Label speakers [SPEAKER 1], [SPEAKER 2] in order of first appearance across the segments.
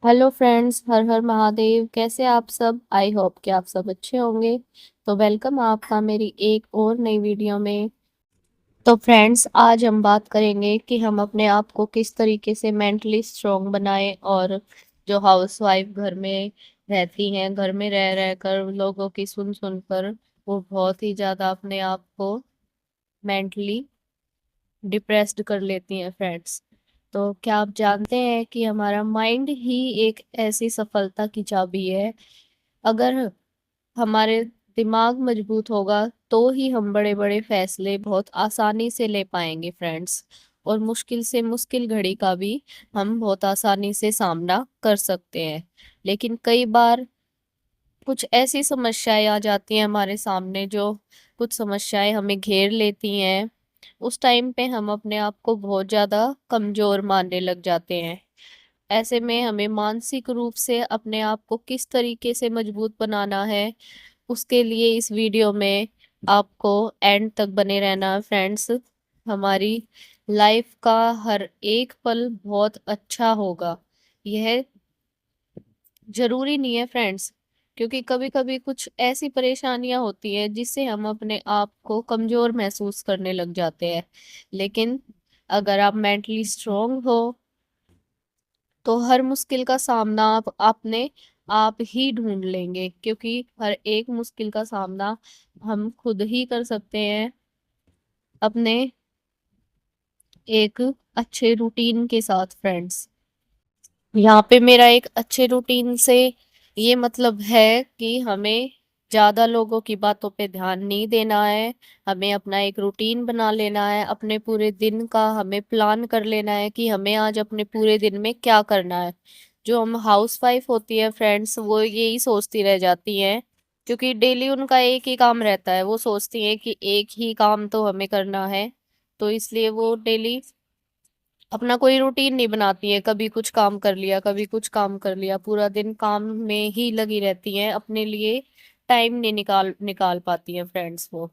[SPEAKER 1] Hello friends, हर हर महादेव। कैसे आप सब? आई होप कि आप सब अच्छे होंगे। तो वेलकम आपका मेरी एक और नई वीडियो में। तो फ्रेंड्स, आज हम बात करेंगे कि हम अपने आप को किस तरीके से मेंटली स्ट्रांग बनाएं, और जो हाउसवाइफ घर में रहती हैं, घर में रह रह कर लोगों की सुन सुन कर वो बहुत ही ज्यादा अपने आप को मेंटली डिप्रेस्ड कर लेती हैं फ्रेंड्स। तो क्या आप जानते हैं कि हमारा माइंड ही एक ऐसी सफलता की चाबी है। अगर हमारे दिमाग मजबूत होगा तो ही हम बड़े बड़े फैसले बहुत आसानी से ले पाएंगे फ्रेंड्स। और मुश्किल से मुश्किल घड़ी का भी हम बहुत आसानी से सामना कर सकते हैं। लेकिन कई बार कुछ ऐसी समस्याएं आ जाती हैं हमारे सामने, जो कुछ समस्याएं हमें घेर लेती हैं। उस टाइम पे हम अपने आप को बहुत ज्यादा कमजोर मानने लग जाते हैं। ऐसे में हमें मानसिक रूप से अपने आप को किस तरीके से मजबूत बनाना है, उसके लिए इस वीडियो में आपको एंड तक बने रहना है फ्रेंड्स। हमारी लाइफ का हर एक पल बहुत अच्छा होगा, यह जरूरी नहीं है फ्रेंड्स। क्योंकि कभी कभी कुछ ऐसी परेशानियां होती है जिससे हम अपने आप को कमजोर महसूस करने लग जाते हैं। लेकिन अगर आप मेंटली स्ट्रोंग हो तो हर मुश्किल का सामना आप ही ढूंढ लेंगे, क्योंकि हर एक मुश्किल का सामना हम खुद ही कर सकते हैं अपने एक अच्छे रूटीन के साथ फ्रेंड्स। यहाँ पे मेरा एक अच्छे रूटीन से ये मतलब है कि हमें ज्यादा लोगों की बातों पे ध्यान नहीं देना है। हमें अपना एक रूटीन बना लेना है, अपने पूरे दिन का हमें प्लान कर लेना है कि हमें आज अपने पूरे दिन में क्या करना है। जो हम हाउस वाइफ होती है फ्रेंड्स, वो यही सोचती रह जाती हैं, क्योंकि डेली उनका एक ही काम रहता है। वो सोचती हैं कि एक ही काम तो हमें करना है, तो इसलिए वो डेली अपना कोई रूटीन नहीं बनाती है। कभी कुछ काम कर लिया, कभी कुछ काम कर लिया, पूरा दिन काम में ही लगी रहती हैं, अपने लिए टाइम नहीं निकाल निकाल पाती हैं फ्रेंड्स वो।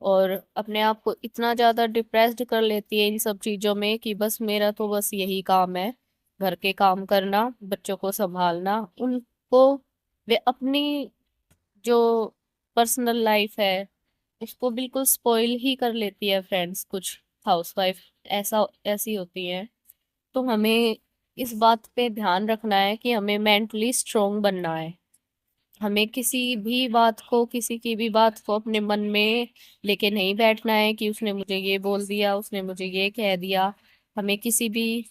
[SPEAKER 1] और अपने आप को इतना ज्यादा डिप्रेस्ड कर लेती है इन सब चीजों में कि बस मेरा तो बस यही काम है, घर के काम करना, बच्चों को संभालना, उनको वे अपनी जो पर्सनल लाइफ है उसको बिल्कुल स्पॉइल ही कर लेती है फ्रेंड्स। कुछ हाउसवाइफ ऐसी होती हैं। तो हमें इस बात पे ध्यान रखना है कि हमें मेंटली स्ट्रोंग बनना है। हमें किसी की भी बात को अपने मन में लेके नहीं बैठना है कि उसने मुझे ये बोल दिया, उसने मुझे ये कह दिया। हमें किसी भी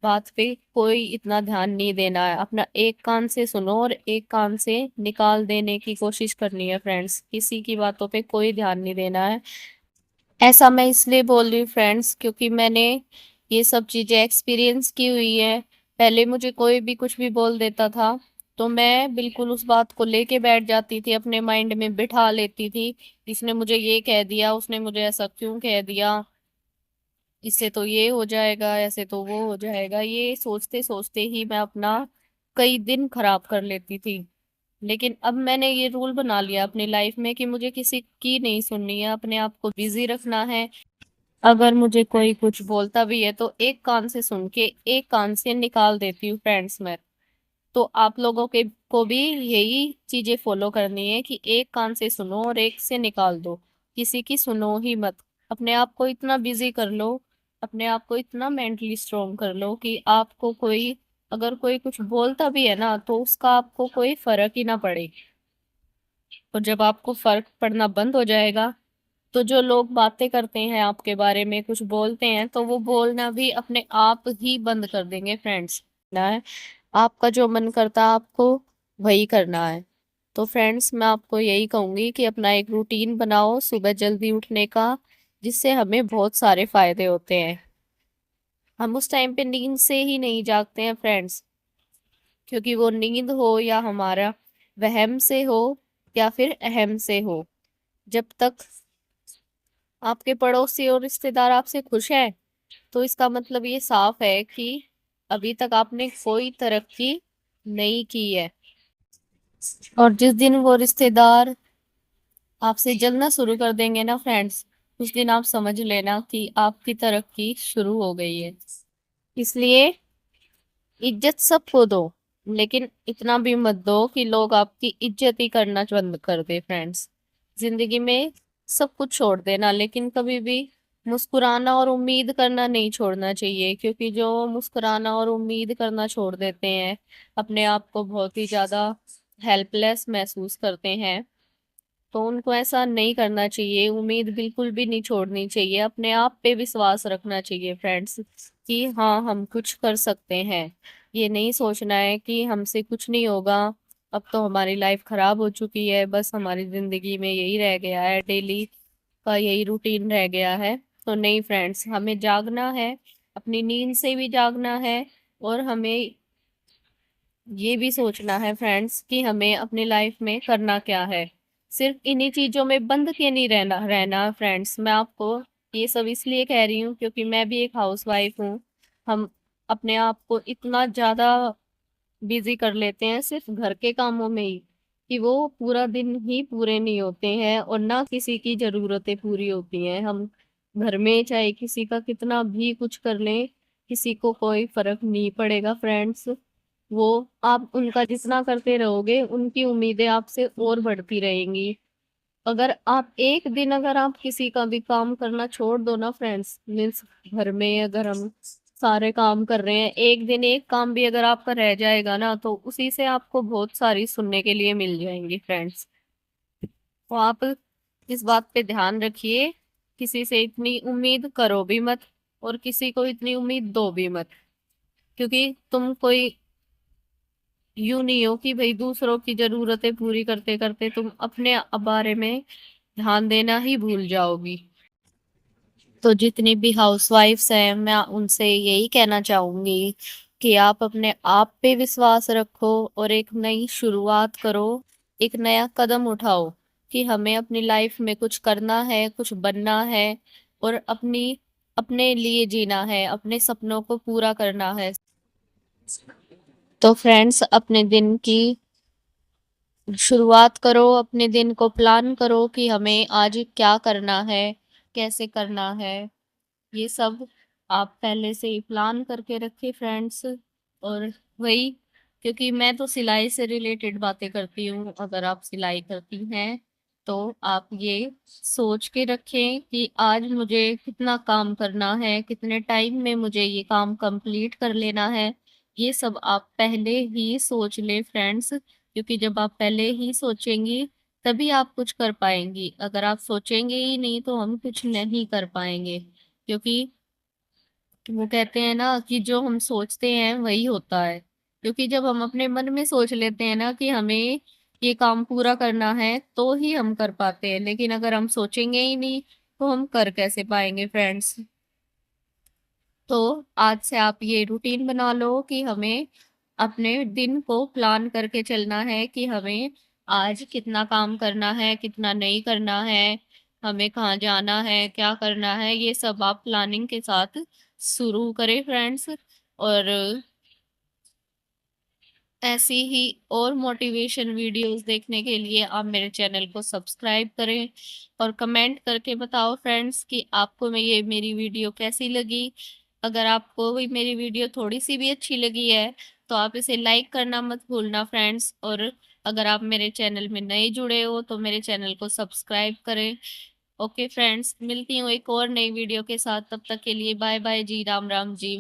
[SPEAKER 1] बात पे कोई इतना ध्यान नहीं देना है। अपना एक कान से सुनो और एक कान से निकाल देने की कोशिश करनी है फ्रेंड्स। किसी की बातों पे कोई ध्यान नहीं देना है। ऐसा मैं इसलिए बोल रही हूँ फ्रेंड्स, क्योंकि मैंने ये सब चीजें एक्सपीरियंस की हुई है। पहले मुझे कोई भी कुछ भी बोल देता था तो मैं बिल्कुल उस बात को लेके बैठ जाती थी, अपने माइंड में बिठा लेती थी। इसने मुझे ये कह दिया, उसने मुझे ऐसा क्यों कह दिया, इससे तो ये हो जाएगा, ऐसे तो वो हो जाएगा, ये सोचते सोचते ही मैं अपना कई दिन खराब कर लेती थी। लेकिन अब मैंने ये रूल बना लिया अपनी लाइफ में कि मुझे किसी की नहीं सुननी है, अपने आप को बिजी रखना है। अगर मुझे कोई कुछ बोलता भी है तो एक कान से सुन के एक कान से निकाल देती हूँ फ्रेंड्स मैं। तो आप लोगों के को भी यही चीजें फॉलो करनी है कि एक कान से सुनो और एक से निकाल दो। किसी की सुनो ही मत। अपने आप को इतना बिजी कर लो, अपने आप को इतना मेंटली स्ट्रोंग कर लो कि आपको कोई अगर कोई कुछ बोलता भी है ना तो उसका आपको कोई फर्क ही ना पड़े। और जब आपको फर्क पड़ना बंद हो जाएगा तो जो लोग बातें करते हैं आपके बारे में, कुछ बोलते हैं, तो वो बोलना भी अपने आप ही बंद कर देंगे फ्रेंड्स। ना है, आपका जो मन करता है आपको वही करना है। तो फ्रेंड्स, मैं आपको यही कहूंगी कि अपना एक रूटीन बनाओ सुबह जल्दी उठने का, जिससे हमें बहुत सारे फायदे होते हैं। हम उस टाइम पे नींद से ही नहीं जागते हैं फ्रेंड्स, क्योंकि वो नींद हो या हमारा वहम से हो या फिर अहम से हो, जब तक आपके पड़ोसी और रिश्तेदार आपसे खुश हैं तो इसका मतलब ये साफ है कि अभी तक आपने कोई तरक्की नहीं की है। और जिस दिन वो रिश्तेदार आपसे जलना शुरू कर देंगे ना फ्रेंड्स, उस दिन आप समझ लेना कि आपकी तरक्की शुरू हो गई है। इसलिए इज्जत सबको दो, लेकिन इतना भी मत दो कि लोग आपकी इज्जत ही करना बंद कर दे फ्रेंड्स। जिंदगी में सब कुछ छोड़ देना, लेकिन कभी भी मुस्कुराना और उम्मीद करना नहीं छोड़ना चाहिए, क्योंकि जो मुस्कुराना और उम्मीद करना छोड़ देते हैं अपने आप को बहुत ही ज्यादा हेल्पलेस महसूस करते हैं। तो उनको ऐसा नहीं करना चाहिए, उम्मीद बिल्कुल भी नहीं छोड़नी चाहिए, अपने आप पे विश्वास रखना चाहिए फ्रेंड्स कि हाँ हम कुछ कर सकते हैं। ये नहीं सोचना है कि हमसे कुछ नहीं होगा, अब तो हमारी लाइफ खराब हो चुकी है, बस हमारी जिंदगी में यही रह गया है, डेली का यही रूटीन रह गया है। तो नहीं फ्रेंड्स, हमें जागना है, अपनी नींद से भी जागना है, और हमें ये भी सोचना है फ्रेंड्स कि हमें अपनी लाइफ में करना क्या है। सिर्फ इन्हीं चीजों में बंद के नहीं रहना रहना फ्रेंड्स। मैं आपको ये सब इसलिए कह रही हूँ क्योंकि मैं भी एक हाउसवाइफ हूँ। हम अपने आप को इतना ज्यादा बिजी कर लेते हैं सिर्फ घर के कामों में ही, कि वो पूरा दिन ही पूरे नहीं होते हैं और ना किसी की जरूरतें पूरी होती हैं। हम घर में चाहे किसी का कितना भी कुछ कर लें, किसी को कोई फर्क नहीं पड़ेगा फ्रेंड्स। वो आप उनका जितना करते रहोगे उनकी उम्मीदें आपसे और बढ़ती रहेंगी। अगर आप एक दिन अगर आप किसी का भी काम करना छोड़ दो ना फ्रेंड्स, मीन्स घर में अगर हम सारे काम कर रहे हैं, एक दिन एक काम भी अगर आपका रह जाएगा ना, तो उसी से आपको बहुत सारी सुनने के लिए मिल जाएंगी फ्रेंड्स। तो आप इस बात पे ध्यान रखिए, किसी से इतनी उम्मीद करो भी मत और किसी को इतनी उम्मीद दो भी मत, क्योंकि तुम कोई यूं नहीं हो कि भाई दूसरों की जरूरतें पूरी करते करते तुम अपने बारे में ध्यान देना ही भूल जाओगी। तो जितनी भी हाउसवाइफ्स हैं मैं उनसे यही कहना चाहूंगी कि आप अपने आप पे विश्वास रखो और एक नई शुरुआत करो, एक नया कदम उठाओ कि हमें अपनी लाइफ में कुछ करना है, कुछ बनना है और अपने लिए जीना है, अपने सपनों को पूरा करना है। तो फ्रेंड्स, अपने दिन की शुरुआत करो, अपने दिन को प्लान करो कि हमें आज क्या करना है, कैसे करना है। ये सब आप पहले से ही प्लान करके रखे फ्रेंड्स। और वही, क्योंकि मैं तो सिलाई से रिलेटेड बातें करती हूँ, अगर आप सिलाई करती हैं तो आप ये सोच के रखें कि आज मुझे कितना काम करना है, कितने टाइम में मुझे ये काम कंप्लीट कर लेना है। ये सब आप पहले ही सोच ले फ्रेंड्स, क्योंकि जब आप पहले ही सोचेंगी तभी आप कुछ कर पाएंगी। अगर आप सोचेंगे ही नहीं तो हम कुछ नहीं कर पाएंगे, क्योंकि वो कहते हैं ना कि जो हम सोचते हैं वही होता है। क्योंकि जब हम अपने मन में सोच लेते हैं ना कि हमें ये काम पूरा करना है तो ही हम कर पाते हैं, लेकिन अगर हम सोचेंगे ही नहीं तो हम कर कैसे पाएंगे फ्रेंड्स। तो आज से आप ये रूटीन बना लो कि हमें अपने दिन को प्लान करके चलना है कि हमें आज कितना काम करना है, कितना नहीं करना है, हमें कहाँ जाना है, क्या करना है। ये सब आप प्लानिंग के साथ शुरू करें फ्रेंड्स। और ऐसी ही और मोटिवेशन वीडियोस देखने के लिए आप मेरे चैनल को सब्सक्राइब करें और कमेंट करके बताओ फ्रेंड्स कि आपको मैं ये मेरी वीडियो कैसी लगी। अगर आपको भी मेरी वीडियो थोड़ी सी भी अच्छी लगी है तो आप इसे लाइक करना मत भूलना फ्रेंड्स। और अगर आप मेरे चैनल में नए जुड़े हो तो मेरे चैनल को सब्सक्राइब करें। ओके फ्रेंड्स, मिलती हूँ एक और नई वीडियो के साथ, तब तक के लिए बाय बाय जी, राम राम जी।